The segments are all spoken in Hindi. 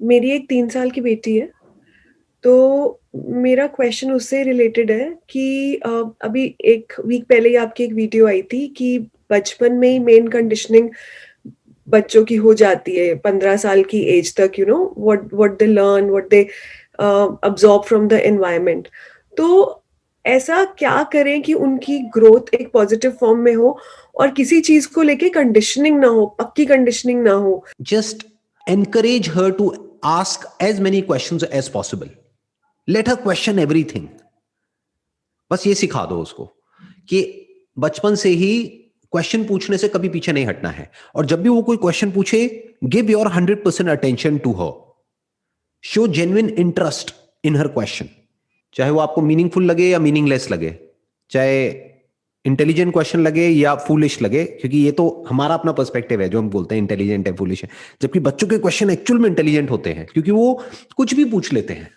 मेरी एक 3 साल की बेटी है। तो मेरा क्वेश्चन उससे रिलेटेड है कि अभी एक वीक पहले ही आपकी एक वीडियो आई थी कि बचपन में ही मेन कंडीशनिंग बच्चों की हो जाती है 15 साल की एज तक, you know what they learn, what they absorb from the environment. तो ऐसा क्या करें कि उनकी ग्रोथ एक पॉजिटिव फॉर्म में हो और किसी चीज को लेके कंडीशनिंग ना हो, पक्की कंडीशनिंग ना हो। Just encourage her to ask as many questions as possible. Let her question everything. बस ये सिखा दो उसको कि बचपन से ही क्वेश्चन पूछने से कभी पीछे नहीं हटना है, और जब भी वो कोई क्वेश्चन पूछे, give your 100% attention to her. Show genuine interest in her question, चाहे वो आपको मीनिंगफुल लगे या मीनिंगलेस लगे, चाहे इंटेलिजेंट क्वेश्चन लगे या फूलिश लगे, क्योंकि ये तो हमारा अपना पर्सपेक्टिव है जो हम बोलते हैं इंटेलिजेंट है, फूलिश है, जबकि बच्चों के क्वेश्चन एक्चुअल में इंटेलिजेंट होते हैं, क्योंकि वो कुछ भी पूछ लेते हैं.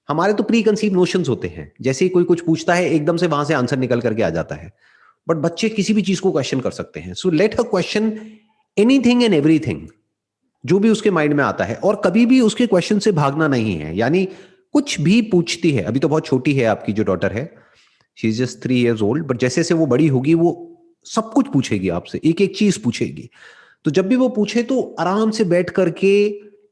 हमारे तो प्री कंसीव नोशंस होते हैं, जैसे ही कोई कुछ पूछता है एकदम से वहां से आंसर निकल करके आ जाता है, बट बच्चे किसी भी चीज को क्वेश्चन कर सकते हैं. So let her question anything and everything, जो भी उसके माइंड में आता है, और कभी भी उसके क्वेश्चन से भागना नहीं है. यानी कुछ भी पूछती है, अभी तो बहुत छोटी है आपकी जो डॉटर है, she is just 3 years old, but जैसे जैसे वो बड़ी होगी वो सब कुछ पूछेगी आपसे, एक एक चीज पूछेगी. तो जब भी वो पूछे तो आराम से बैठ करके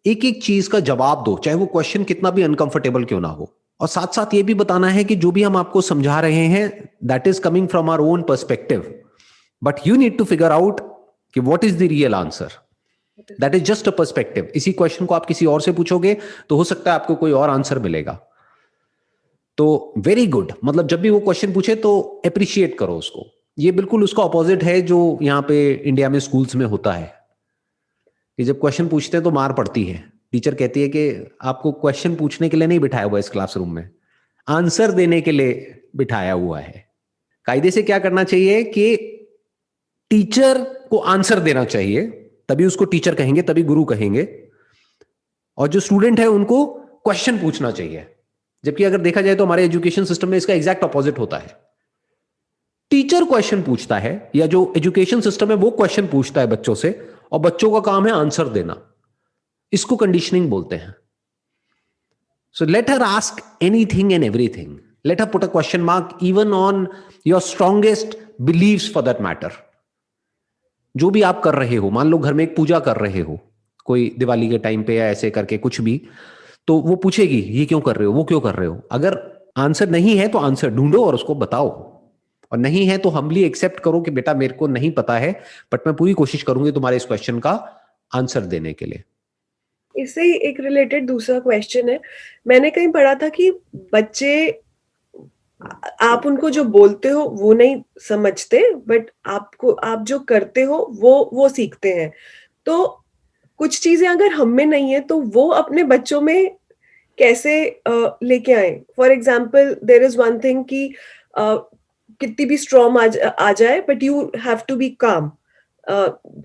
एक एक चीज का जवाब दो, चाहे वो क्वेश्चन कितना भी अनकंफर्टेबल क्यों ना हो. और साथ साथ ये भी बताना है कि जो भी हम आपको समझा रहे हैं, that is coming from our own perspective, but you need to figure out कि what is the real answer. That is just a perspective. इसी क्वेश्चन को आप किसी और से पूछोगे तो हो सकता है आपको कोई और आंसर मिलेगा. तो वेरी गुड, मतलब जब भी वो क्वेश्चन पूछे तो अप्रिशिएट करो उसको. ये बिल्कुल उसका ऑपोजिट है जो यहाँ पे इंडिया में स्कूल्स में होता है, कि जब क्वेश्चन पूछते हैं तो मार पड़ती है. टीचर कहती है कि आपको क्वेश्चन पूछने के लिए नहीं बिठाया हुआ इस क्लासरूम में, आंसर देने के लिए बिठाया हुआ है. कायदे से क्या करना चाहिए कि टीचर को आंसर देना चाहिए, तभी उसको टीचर कहेंगे, तभी गुरु कहेंगे, और जो स्टूडेंट है उनको क्वेश्चन पूछना चाहिए. जबकि अगर देखा जाए तो हमारे एजुकेशन सिस्टम में इसका एग्जैक्ट ऑपोजिट होता है. टीचर क्वेश्चन पूछता है, या जो एजुकेशन सिस्टम है वो क्वेश्चन पूछता है बच्चों से, और बच्चों का काम है आंसर देना. इसको कंडीशनिंग बोलते हैं. So let her ask anything and everything. Let her put a question mark even on your strongest beliefs for that matter. जो भी आप कर रहे हो, मान लो घर में एक पूजा कर रहे हो, कोई दिवाली के टाइम पे या ऐसे करके कुछ भी, तो वो पूछेगी ये क्यों कर रहे हो, वो क्यों कर रहे हो. अगर आंसर नहीं है तो आंसर ढूंढो और उसको बताओ, और नहीं है तो हम्बली एक्सेप्ट करो कि बेटा मेरे को नहीं पता है, बट मैं पूरी कोशिश करूंगी तुम्हारे इस क्वेश्चन का आंसर देने के लिए. इससे ही एक रिलेटेड दूसरा क्वेश्चन है। मैंने कहीं पढ़ा था कि बच्चे, आप उनको जो बोलते हो वो नहीं समझते, बट आपको आप जो करते हो वो सीखते हैं। तो कुछ चीजें अगर हम में नहीं है तो वो अपने बच्चों में कैसे लेके आए। For example there is one thing कि कितनी भी स्ट्रॉम आ जाए, but you have to be calm.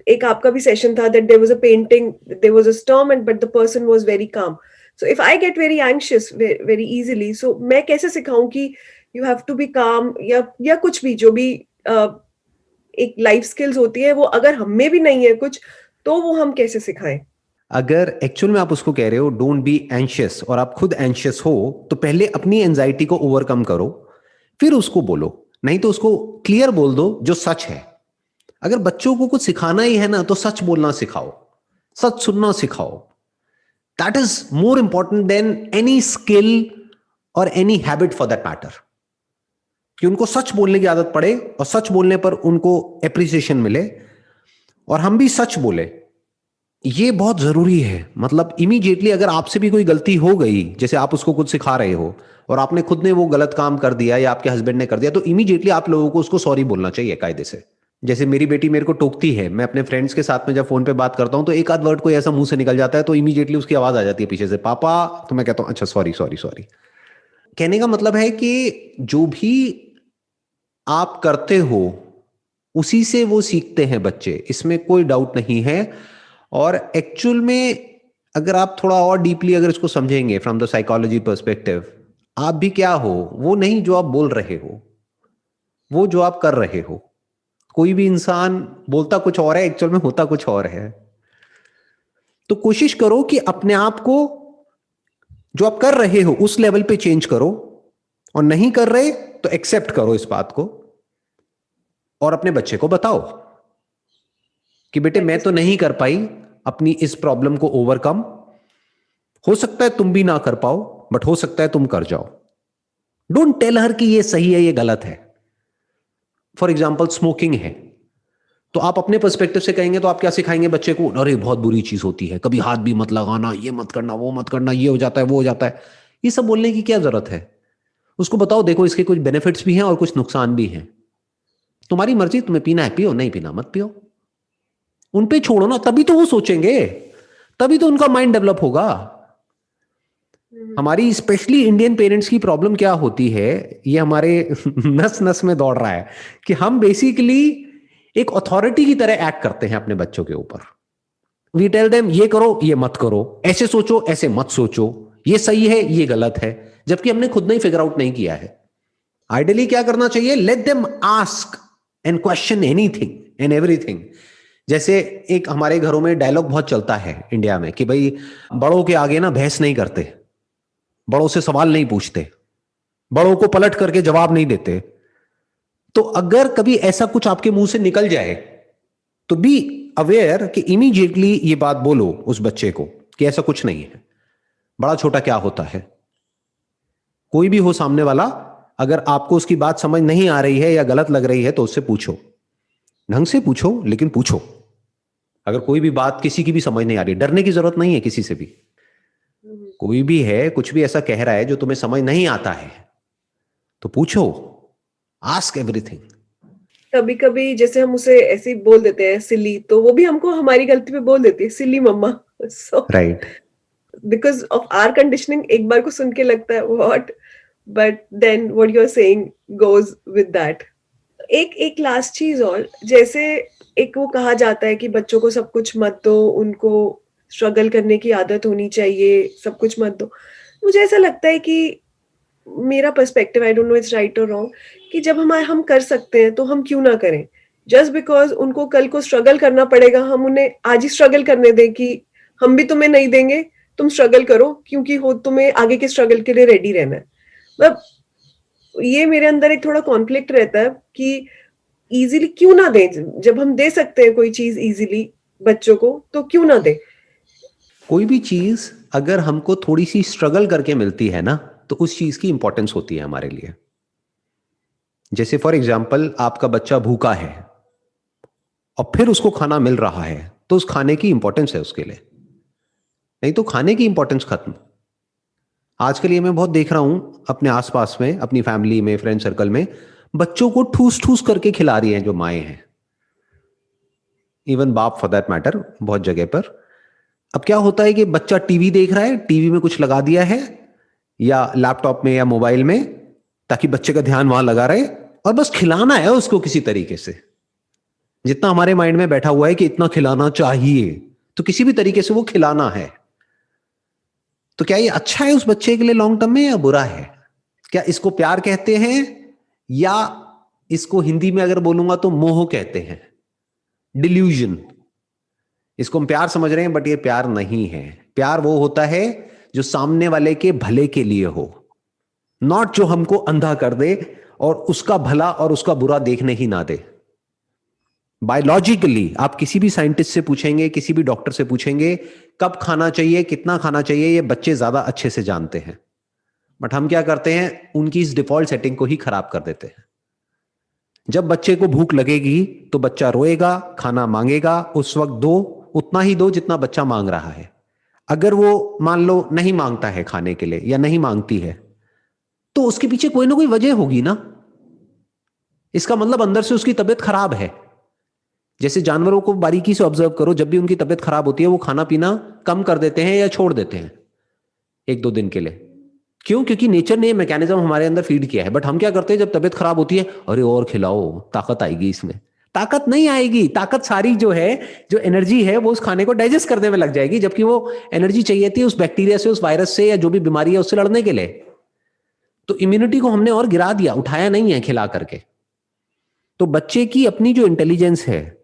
एक आपका भी सेशन था that there was a painting, there was a storm and but the person was very calm. So if I get very anxious very easily, so मैं कैसे सिखाऊं कि यू हैव टू बी काम, या कुछ भी जो भी एक लाइफ स्किल्स होती है वो अगर हम में भी नहीं है कुछ, तो वो हम कैसे सिखाएं. अगर एक्चुअल में आप उसको कह रहे हो डोंट बी एंशियस, और आप खुद एंशियस हो, तो पहले अपनी एंजाइटी को ओवरकम करो, फिर उसको बोलो. नहीं तो उसको क्लियर बोल दो जो सच है. अगर बच्चों को कुछ सिखाना ही है ना, तो सच बोलना सिखाओ, सच सुनना सिखाओ. That is more important than any skill और any habit for that matter. कि उनको सच बोलने की आदत पड़े, और सच बोलने पर उनको एप्रिसिएशन मिले, और हम भी सच बोले. ये बहुत जरूरी है. मतलब इमीडिएटली अगर आपसे भी कोई गलती हो गई, जैसे आप उसको कुछ सिखा रहे हो और आपने खुद ने वो गलत काम कर दिया या आपके हस्बैंड ने कर दिया, तो इमीडिएटली आप लोगों को उसको सॉरी बोलना चाहिए कायदे से. जैसे मेरी बेटी मेरे को टोकती है, मैं अपने फ्रेंड्स के साथ में जब फोन पे बात करता हूं तो एक आध वर्ड कोई ऐसा मुंह से निकल जाता है, तो इमीडिएटली उसकी आवाज आ जाती है पीछे से, पापा. तो मैं कहता हूं अच्छा सॉरी सॉरी सॉरी. कहने का मतलब है कि जो भी आप करते हो उसी से वो सीखते हैं बच्चे, इसमें कोई डाउट नहीं है. और एक्चुअल में अगर आप थोड़ा और डीपली अगर इसको समझेंगे फ्रॉम द साइकोलॉजी पर्सपेक्टिव, आप भी क्या हो, वो नहीं जो आप बोल रहे हो, वो जो आप कर रहे हो. कोई भी इंसान बोलता कुछ और है, एक्चुअल में होता कुछ और है. तो कोशिश करो कि अपने आप को जो आप कर रहे हो उस लेवल पे चेंज करो, और नहीं कर रहे तो एक्सेप्ट करो इस बात को, और अपने बच्चे को बताओ कि बेटे मैं तो नहीं कर पाई अपनी इस प्रॉब्लम को ओवरकम, हो सकता है तुम भी ना कर पाओ, बट हो सकता है तुम कर जाओ। डोंट टेल हर कि ये सही है ये गलत है। फॉर एग्जाम्पल स्मोकिंग है, तो आप अपने पर्सपेक्टिव से कहेंगे तो आप क्या सिखाएंगे बच्चे को? अरे बहुत बुरी चीज होती है, कभी हाथ भी मत लगाना, ये मत करना, वो मत करना, ये हो जाता है, वो हो जाता है। ये सब बोलने की क्या जरूरत है? उसको बताओ देखो इसके कुछ बेनिफिट्स भी हैं और कुछ नुकसान भी हैं, तुम्हारी मर्जी, तुम्हें पीना है पियो, नहीं पीना मत पियो। उन पे छोड़ो ना, तभी तो वो सोचेंगे, तभी तो उनका माइंड डेवलप होगा। हमारी स्पेशली इंडियन पेरेंट्स की प्रॉब्लम क्या होती है, ये हमारे नस नस में दौड़ रहा है कि हम बेसिकली एक अथॉरिटी की तरह एक्ट करते हैं अपने बच्चों के ऊपर। वी टेल देम ये करो ये मत करो, ऐसे सोचो ऐसे मत सोचो, ये सही है ये गलत है, जबकि हमने खुद नहीं फिगर आउट नहीं किया है। आइडियली क्या करना चाहिए? Let them ask and question anything and everything. जैसे एक हमारे घरों में डायलॉग बहुत चलता है इंडिया में कि भाई बड़ों के आगे ना बहस नहीं करते, बड़ों से सवाल नहीं पूछते, बड़ों को पलट करके जवाब नहीं देते। तो अगर कभी ऐसा कुछ आपके मुंह से निकल जाए तो बी अवेयर कि इमीडिएटली ये बात बोलो उस बच्चे को कि ऐसा कुछ नहीं है। बड़ा छोटा क्या होता है, कोई भी हो सामने वाला, अगर आपको उसकी बात समझ नहीं आ रही है या गलत लग रही है तो उससे पूछो, ढंग से पूछो लेकिन पूछो। अगर कोई भी बात किसी की भी समझ नहीं आ रही, डरने की जरूरत नहीं है किसी से भी। कोई भी है कुछ भी ऐसा कह रहा है जो तुम्हें समझ नहीं आता है तो पूछो, आस्क एवरीथिंग। कभी कभी जैसे हम उसे ऐसे ही बोल देते हैं सिली, तो वो भी हमको हमारी गलती पे बोल देती है silly mamma. So right, because of our conditioning एक बार को सुन के लगता है what, but then what you are saying goes with that. एक एक लास्ट चीज और, जैसे एक वो कहा जाता है कि बच्चों को सब कुछ मत दो, उनको स्ट्रगल करने की आदत होनी चाहिए, सब कुछ मत दो। मुझे ऐसा लगता है कि मेरा perspective, I don't know it's right और रॉन्ग, कि जब हम कर सकते हैं तो हम क्यों ना करें। जस्ट बिकॉज उनको कल को स्ट्रगल करना पड़ेगा, हम उन्हें आज ही स्ट्रगल करने दें कि हम भी तुम्हें नहीं देंगे, तुम स्ट्रगल करो, क्योंकि हो तुम्हें आगे के स्ट्रगल के लिए रेडी रहना है। मतलब ये मेरे अंदर एक थोड़ा कॉन्फ्लिक्ट रहता है कि इजीली क्यों ना दें, जब हम दे सकते हैं कोई चीज इजीली बच्चों को, तो क्यों ना दें। कोई भी चीज अगर हमको थोड़ी सी स्ट्रगल करके मिलती है ना तो उस चीज की इंपॉर्टेंस होती है हमारे लिए। जैसे फॉर एग्जाम्पल आपका बच्चा भूखा है और फिर उसको खाना मिल रहा है तो उस खाने की इंपॉर्टेंस है उसके लिए, नहीं तो खाने की इंपॉर्टेंस खत्म। आजकल ये मैं बहुत देख रहा हूं अपने आसपास में, अपनी फैमिली में, फ्रेंड सर्कल में, बच्चों को ठूस ठूस करके खिला रही हैं जो माएं हैं, इवन बाप फॉर दैट मैटर बहुत जगह पर। अब क्या होता है कि बच्चा टीवी देख रहा है, टीवी में कुछ लगा दिया है या लैपटॉप में या मोबाइल में, ताकि बच्चे का ध्यान वहां लगा रहे, और बस खिलाना है उसको किसी तरीके से। जितना हमारे माइंड में बैठा हुआ है कि इतना खिलाना चाहिए, तो किसी भी तरीके से वो खिलाना है। तो क्या ये अच्छा है उस बच्चे के लिए लॉन्ग टर्म में या बुरा है? क्या इसको प्यार कहते हैं या इसको हिंदी में अगर बोलूंगा तो मोह कहते हैं, डिल्यूजन। इसको हम प्यार समझ रहे हैं बट ये प्यार नहीं है। प्यार वो होता है जो सामने वाले के भले के लिए हो, नॉट जो हमको अंधा कर दे और उसका भला और उसका बुरा देखने ही ना दे। बायोलॉजिकली आप किसी भी साइंटिस्ट से पूछेंगे, किसी भी डॉक्टर से पूछेंगे कब खाना चाहिए, कितना खाना चाहिए, ये बच्चे ज्यादा अच्छे से जानते हैं। बट हम क्या करते हैं, उनकी इस डिफॉल्ट सेटिंग को ही खराब कर देते हैं। जब बच्चे को भूख लगेगी तो बच्चा रोएगा, खाना मांगेगा, उस वक्त दो, उतना ही दो जितना बच्चा मांग रहा है। अगर वो मान लो नहीं मांगता है खाने के लिए या नहीं मांगती है, तो उसके पीछे कोई ना कोई वजह होगी ना। इसका मतलब अंदर से उसकी तबीयत खराब है। जैसे जानवरों को बारीकी से ऑब्जर्व करो, जब भी उनकी तबीयत खराब होती है वो खाना पीना कम कर देते हैं या छोड़ देते हैं एक दो दिन के लिए। क्यों? क्योंकि नेचर ने मैकेनिज्म हमारे अंदर फीड किया है। बट हम क्या करते हैं, जब तबीयत खराब होती है, अरे और खिलाओ, ताकत आएगी इसमें। ताकत नहीं आएगी, ताकत सारी जो है, जो एनर्जी है, वो उस खाने को डाइजेस्ट करने में लग जाएगी, जबकि वो एनर्जी चाहिए थी उस बैक्टीरिया से, उस वायरस से, या जो भी बीमारी है उससे लड़ने के लिए। तो इम्यूनिटी को हमने और गिरा दिया, उठाया नहीं है खिला करके। तो बच्चे की अपनी जो इंटेलिजेंस है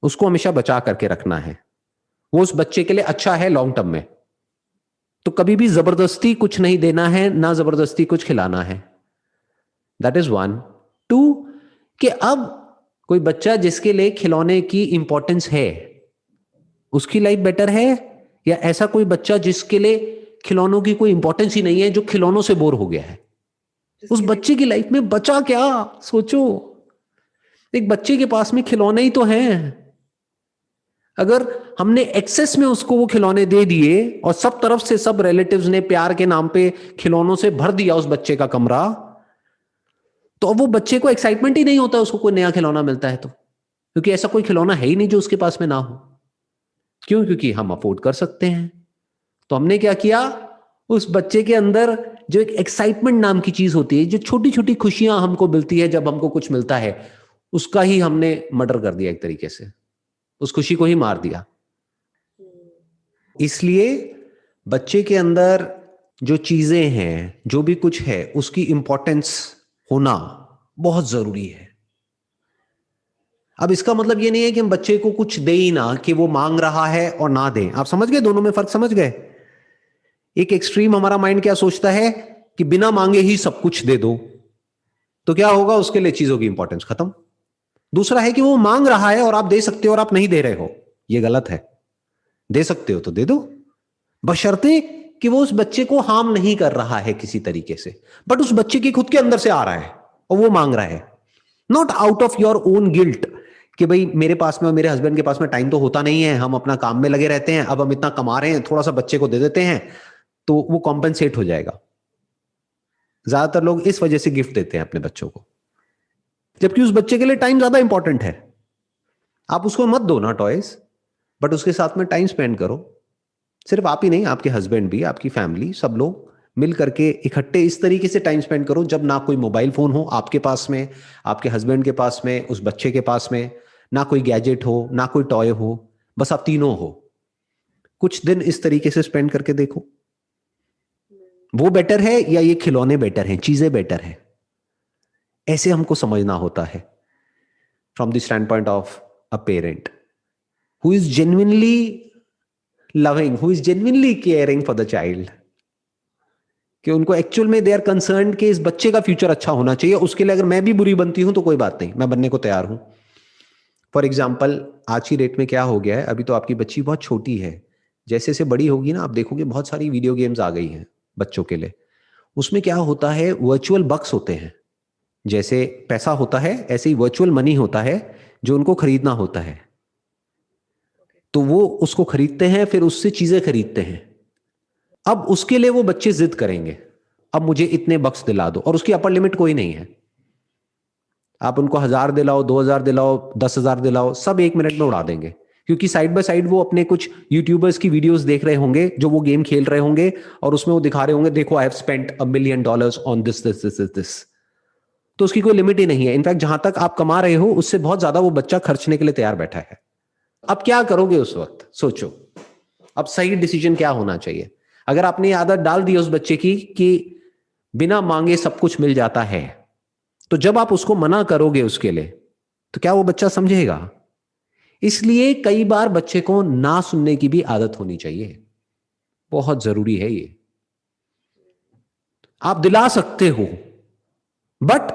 उसको हमेशा बचा करके रखना है, वो उस बच्चे के लिए अच्छा है लॉन्ग टर्म में। तो कभी भी जबरदस्ती कुछ नहीं देना है, ना जबरदस्ती कुछ खिलाना है। That is one. टू, कि अब कोई बच्चा जिसके लिए खिलौने की इंपॉर्टेंस है, उसकी लाइफ बेटर है, या ऐसा कोई बच्चा जिसके लिए खिलौनों की कोई इंपॉर्टेंस ही नहीं है, जो खिलौनों से बोर हो गया है। उस जिसके लिए बच्चे की लाइफ में बचा क्या? सोचो, एक बच्चे के पास में खिलौने ही तो हैं। अगर हमने एक्सेस में उसको वो खिलौने दे दिए और सब तरफ से सब रिलेटिव्स ने प्यार के नाम पे खिलौनों से भर दिया उस बच्चे का कमरा, तो अब वो बच्चे को एक्साइटमेंट ही नहीं होता उसको कोई नया खिलौना मिलता है तो, क्योंकि ऐसा कोई खिलौना है ही नहीं जो उसके पास में ना हो। क्यों? क्योंकि हम अफोर्ड कर सकते हैं। तो हमने क्या किया, उस बच्चे के अंदर जो एक एक्साइटमेंट नाम की चीज होती है, जो छोटी छोटी खुशियां हमको मिलती है जब हमको कुछ मिलता है, उसका ही हमने मर्डर कर दिया एक तरीके से, उस खुशी को ही मार दिया। इसलिए बच्चे के अंदर जो चीजें हैं, जो भी कुछ है, उसकी इंपॉर्टेंस होना बहुत जरूरी है। अब इसका मतलब ये नहीं है कि हम बच्चे को कुछ दे ही ना, कि वो मांग रहा है और ना दें। आप समझ गए? दोनों में फर्क समझ गए? एक एक्सट्रीम हमारा माइंड क्या सोचता है कि बिना मांगे ही सब कुछ दे दो, तो क्या होगा, उसके लिए चीजों की इंपॉर्टेंस खत्म। दूसरा है कि वो मांग रहा है और आप दे सकते हो और आप नहीं दे रहे हो, ये गलत है। दे सकते हो तो दे दो, बशर्ते कि वो उस बच्चे को हार्म नहीं कर रहा है किसी तरीके से, बट उस बच्चे की खुद के अंदर से आ रहा है और वो मांग रहा है, not out of your own guilt कि भाई मेरे पास में और मेरे हस्बैंड के पास में टाइम तो होता नहीं है, हम अपना काम में लगे रहते हैं, अब हम इतना कमा रहे हैं, थोड़ा सा बच्चे को दे देते हैं तो वो कॉम्पेंसेट हो जाएगा। ज्यादातर लोग इस वजह से गिफ्ट देते हैं अपने बच्चों को, जबकि उस बच्चे के लिए टाइम ज्यादा इंपॉर्टेंट है। आप उसको मत दो ना टॉयज, बट उसके साथ में टाइम स्पेंड करो। सिर्फ आप ही नहीं, आपके हस्बैंड भी, आपकी फैमिली, सब लोग मिल करके इकट्ठे इस तरीके से टाइम स्पेंड करो जब ना कोई मोबाइल फोन हो आपके पास में, आपके हस्बैंड के पास में, उस बच्चे के पास में, ना कोई गैजेट हो, ना कोई टॉय हो, बस आप तीनों हो। कुछ दिन इस तरीके से स्पेंड करके देखो, वो बेटर है या ये खिलौने बेटर हैं, चीजें बेटर है। ऐसे हमको समझना होता है from the stand point of a parent who is genuinely loving, who is genuinely caring for the child, कि उनको एक्चुअल में दे आर कंसर्न कि इस बच्चे का फ्यूचर अच्छा होना चाहिए। उसके लिए अगर मैं भी बुरी बनती हूं तो कोई बात नहीं, मैं बनने को तैयार हूं। फॉर एग्जाम्पल, आज की डेट में क्या हो गया है, अभी तो आपकी बच्ची बहुत छोटी है, जैसे जैसे बड़ी होगी ना, आप देखोगे बहुत सारी वीडियो गेम्स आ गई हैं बच्चों के लिए। उसमें क्या होता है, वर्चुअल बक्स होते हैं। जैसे पैसा होता है ऐसे ही वर्चुअल मनी होता है जो उनको खरीदना होता है, तो वो उसको खरीदते हैं, फिर उससे चीजें खरीदते हैं। अब उसके लिए वो बच्चे जिद करेंगे, अब मुझे इतने बक्स दिला दो, और उसकी अपर लिमिट कोई नहीं है। आप उनको 1000 दिलाओ, 2000 दिलाओ, 10,000 दिलाओ, सब 1 मिनट में उड़ा देंगे, क्योंकि साइड बाय साइड वो अपने कुछ यूट्यूबर्स की वीडियोस देख रहे होंगे जो वो गेम खेल रहे होंगे, और उसमें वो दिखा रहे होंगे, देखो I have spent $1 million on this this this this. तो उसकी कोई लिमिट ही नहीं है। इनफैक्ट जहां तक आप कमा रहे हो उससे बहुत ज्यादा वो बच्चा खर्चने के लिए तैयार बैठा है। अब क्या करोगे उस वक्त, सोचो। अब सही डिसीजन क्या होना चाहिए? अगर आपने ये आदत डाल दी उस बच्चे की कि बिना मांगे सब कुछ मिल जाता है, तो जब आप उसको मना करोगे उसके लिए, तो क्या वो बच्चा समझेगा? इसलिए कई बार बच्चे को ना सुनने की भी आदत होनी चाहिए, बहुत जरूरी है ये। आप दिला सकते हो, बट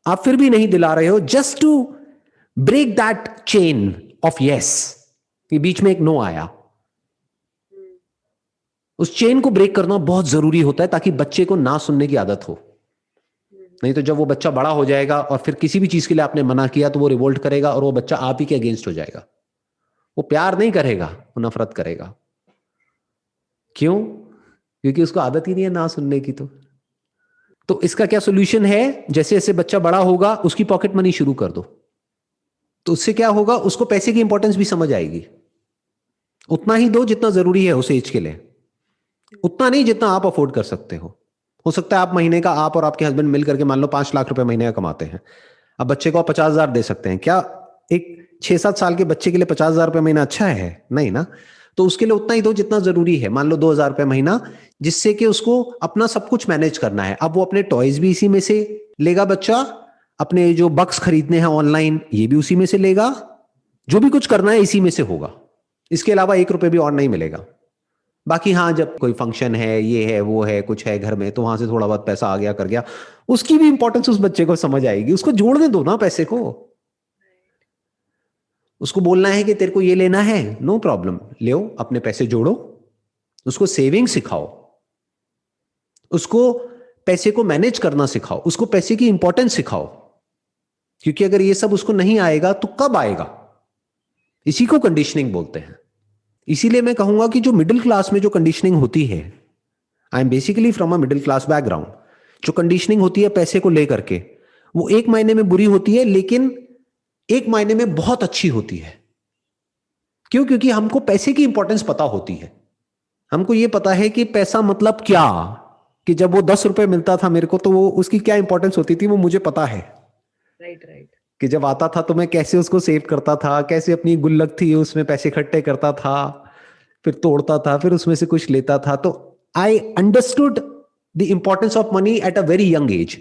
आप फिर भी नहीं दिला रहे हो, just to break that chain of yes, कि बीच में एक नो आया। उस चेन को ब्रेक करना बहुत जरूरी होता है ताकि बच्चे को ना सुनने की आदत हो। नहीं तो जब वो बच्चा बड़ा हो जाएगा और फिर किसी भी चीज के लिए आपने मना किया तो वो रिवोल्ट करेगा और वो बच्चा आप ही के अगेंस्ट हो जाएगा। वो प्यार नहीं करेगा, वो नफरत करेगा। क्यों? क्योंकि उसको आदत ही नहीं है ना सुनने की। तो इसका क्या सोल्यूशन है? जैसे जैसे बच्चा बड़ा होगा उसकी पॉकेट मनी शुरू कर दो, तो उससे क्या होगा, उसको पैसे की इंपॉर्टेंस भी समझ आएगी। उतना ही दो जितना जरूरी है उस एज के लिए, उतना नहीं जितना आप अफोर्ड कर सकते हो सकता है आप महीने का, आप और आपके हस्बैंड मिल करके मान लो 5 लाख रुपए महीने का कमाते हैं। अब बच्चे को आप 50,000 दे सकते हैं क्या? एक 6-7 साल के बच्चे के लिए 50,000 रुपए महीना अच्छा है? नहीं ना। तो उसके लिए उतना ही दो जितना जरूरी है, मान लो 2,000 रुपए महीना, जिससे कि उसको अपना सब कुछ मैनेज करना है। अब वो अपने टॉयज भी इसी में से लेगा बच्चा, अपने जो बक्स खरीदने हैं ऑनलाइन ये भी उसी में से लेगा, जो भी कुछ करना है इसी में से होगा। इसके अलावा 1 रुपए भी और नहीं मिलेगा। बाकी हाँ, जब कोई फंक्शन है, ये है, वो है, कुछ है घर में, तो वहां से थोड़ा बहुत पैसा आ गया कर गया, उसकी भी इंपॉर्टेंस उस बच्चे को समझ आएगी। उसको जोड़ने दो ना पैसे को। उसको बोलना है कि तेरे को ये लेना है, नो प्रॉब्लम, ले अपने पैसे जोड़ो। उसको सेविंग सिखाओ, उसको पैसे को मैनेज करना सिखाओ, उसको पैसे की इंपॉर्टेंस सिखाओ। क्योंकि अगर ये सब उसको नहीं आएगा तो कब आएगा? इसी को कंडीशनिंग बोलते हैं। इसीलिए मैं कहूंगा कि जो मिडिल क्लास में जो कंडीशनिंग होती है, I am basically from a middle class background, जो कंडीशनिंग होती है पैसे को लेकर के, वो एक मायने में बुरी होती है, लेकिन एक मायने में बहुत अच्छी होती है। क्यों? क्योंकि हमको पैसे की इंपॉर्टेंस पता होती है। हमको ये पता है कि पैसा मतलब क्या, कि जब वो 10 रुपए मिलता था मेरे को, तो वो उसकी क्या इंपॉर्टेंस होती थी वो मुझे पता है। Right right. कि जब आता था तो मैं कैसे उसको सेव करता था, कैसे अपनी गुल्लक थी उसमें पैसे इकट्ठे करता था, फिर तोड़ता था, फिर उसमें से कुछ लेता था। तो I understood the importance of money at a very young age.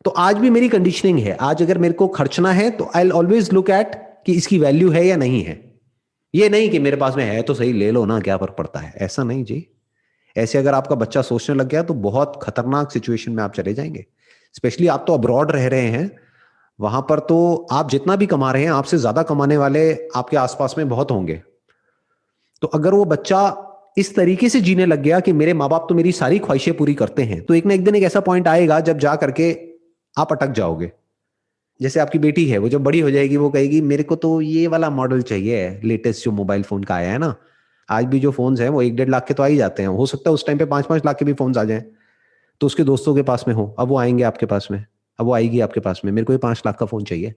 तो आज भी मेरी कंडीशनिंग है, आज अगर मेरे को खर्चना है तो आई ऑलवेज लुक एट कि इसकी वैल्यू है या नहीं है। ये नहीं कि मेरे पास में है तो सही, ले लो ना, क्या फर्क पड़ता है, ऐसा नहीं जी। ऐसे अगर आपका बच्चा सोचने लग गया तो बहुत खतरनाक सिचुएशन में आप चले जाएंगे। स्पेशली आप तो अब्रॉड रह रहे हैं, वहां पर तो आप जितना भी कमा रहे हैं, आपसे ज्यादा कमाने वाले आपके आसपास में बहुत होंगे। तो अगर वो बच्चा इस तरीके से जीने लग गया कि मेरे माँ बाप तो मेरी सारी ख्वाहिशें पूरी करते हैं, तो एक ना एक दिन एक ऐसा पॉइंट आएगा जब जा करके आप अटक जाओगे। जैसे आपकी बेटी है, वो जब बड़ी हो जाएगी वो कहेगी मेरे को तो ये वाला मॉडल चाहिए, लेटेस्ट जो मोबाइल फोन का आया है ना। आज भी जो फोन्स हैं वो 1-1.5 लाख के तो आ ही जाते हैं, हो सकता है उस टाइम पे 5-5 लाख के भी फोन्स आ जाएं। तो उसके दोस्तों के पास में हो, अब वो आएंगे आपके पास में, अब वो आएगी आपके पास में, मेरे को ये 5 लाख का फोन चाहिए।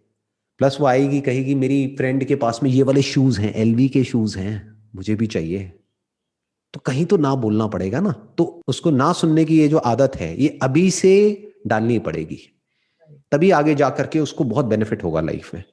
प्लस वो आएगी कहेगी मेरी फ्रेंड के पास में ये वाले शूज हैं, LV के शूज हैं, मुझे भी चाहिए। तो कहीं तो ना बोलना पड़ेगा ना। तो उसको ना सुनने की ये जो आदत है, ये अभी से डालनी पड़ेगी, तभी आगे जाकर के उसको बहुत बेनिफिट होगा लाइफ में।